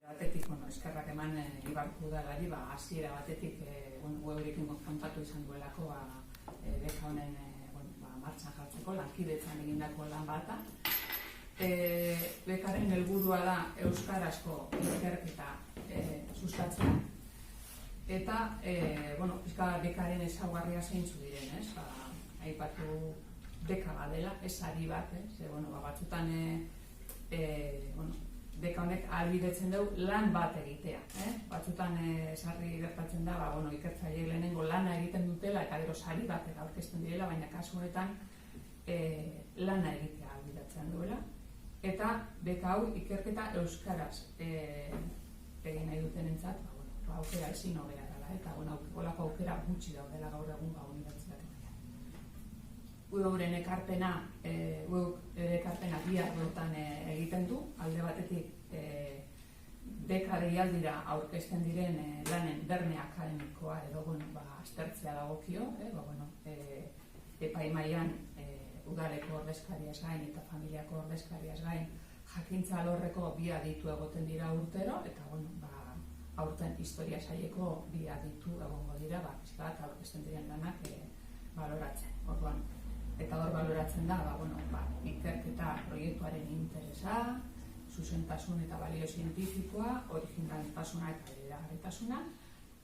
Batetik, eskerrak eman Ibarko udalari, hasiera batetik gurekin kontatu izan duelako beka honen martxan jartzeko, lankidetzan egindako lan bata. Bekaren helburua da euskarazko ikerketa sustatzea. Eta, bekaren ezaugarria zeintzu diren, aipatu beka badela, ez ari bat, batzutan beka honek ahalbidetzen dugu lan bat egitea. Batzutan sarri gertatzen da, ikertzaileek lehenengo lana egiten dutela eta gero sari bat aurkezten direla, baina kasu honetan lana egitea ahalbidetzen duela. Eta beka hau ikerketa euskaraz egin nahi dutenentzat, aukera ezin hobea dela, eta holako aukera gutxi daudela gaur egun unibertsitatean. Euren ekarpena bi arlotan egiten du, alde batetik beka deialdira aurkezten diren lanen berme akademikoa edo aztertzea dagokio, epaimailan udaleko ordezkariaz gain eta familiako ordezkariaz gain jakintza alorreko bi aditu egoten dira urtero, eta aurten historia saileko bi aditu egongo dira, aurkezten diren lanak baloratzen. Eta hor baloratzen da, ikerketa proiektuaren interesa, zuzentasun eta balio zientifikoa, originaltasuna eta bideragarritasuna,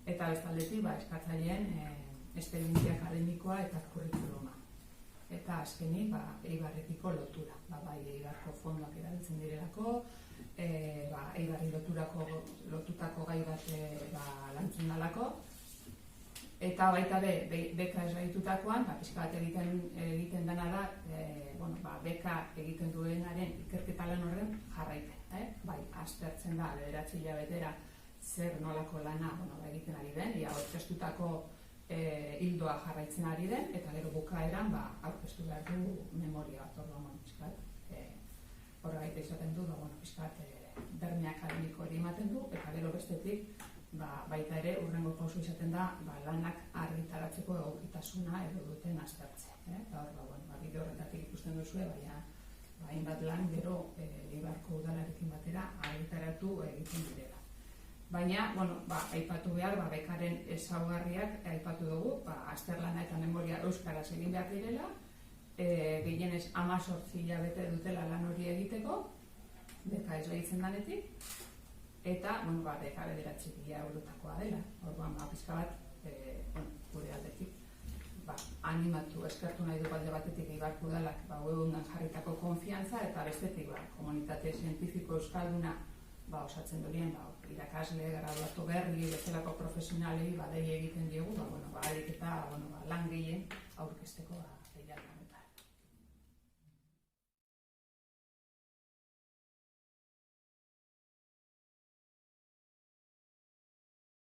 eta bestaldetik eskatzaileen esperientzia akademikoa eta kurrikuluma. Eta azkenik, Eibarrekiko lotura. Bai, Eibarko fondoak erabiltzen direlako, Eibarri lotutako gai bat lantzen dalako, eta baita beka esgaitutakoan, pixka bat egiten dena da, beka egiten duenaren ikerketa lan horren jarraipen. Bai, aztertzen da, bederatzi hilabetera zer nolako lana egiten ari den, aurkeztutako hildoa jarraitzen ari den, eta gero bukaeran aurkeztu behar du memoria bat, horregaita izaten du, pixka bat berme akademiko hori ematen du, eta gero bestetik, baita ere, urrengo pauso izaten da, lanak argitaratzeko egokitasuna edo duten aztertzea. Eta hor, bide horretatik ikusten duzue, hainbat lan gero Eibarko udalarekin batera argitaratu egiten direla. Baina, aipatu behar, bekaren ezaugarriak aipatu dugu, azterlana eta memoria euskaraz egin behar direla, gehienez 18 hilabete dutela lan hori egiteko, beka esgaitzen danetik, eta, beka 9.000 eurotakoa dela. Orduan, pixka bat, gure aldetik, animatu, eskertu nahi du alde batetik Eibarko udalak webundan jarritako konfiantza, eta bestetik, komunitate zientifiko euskalduna osatzen durien, irakasle, graduatu berri, bezalako profesionalei dei egiten diogu, ahalik eta lan gehien aurkezteko deialdi honetan.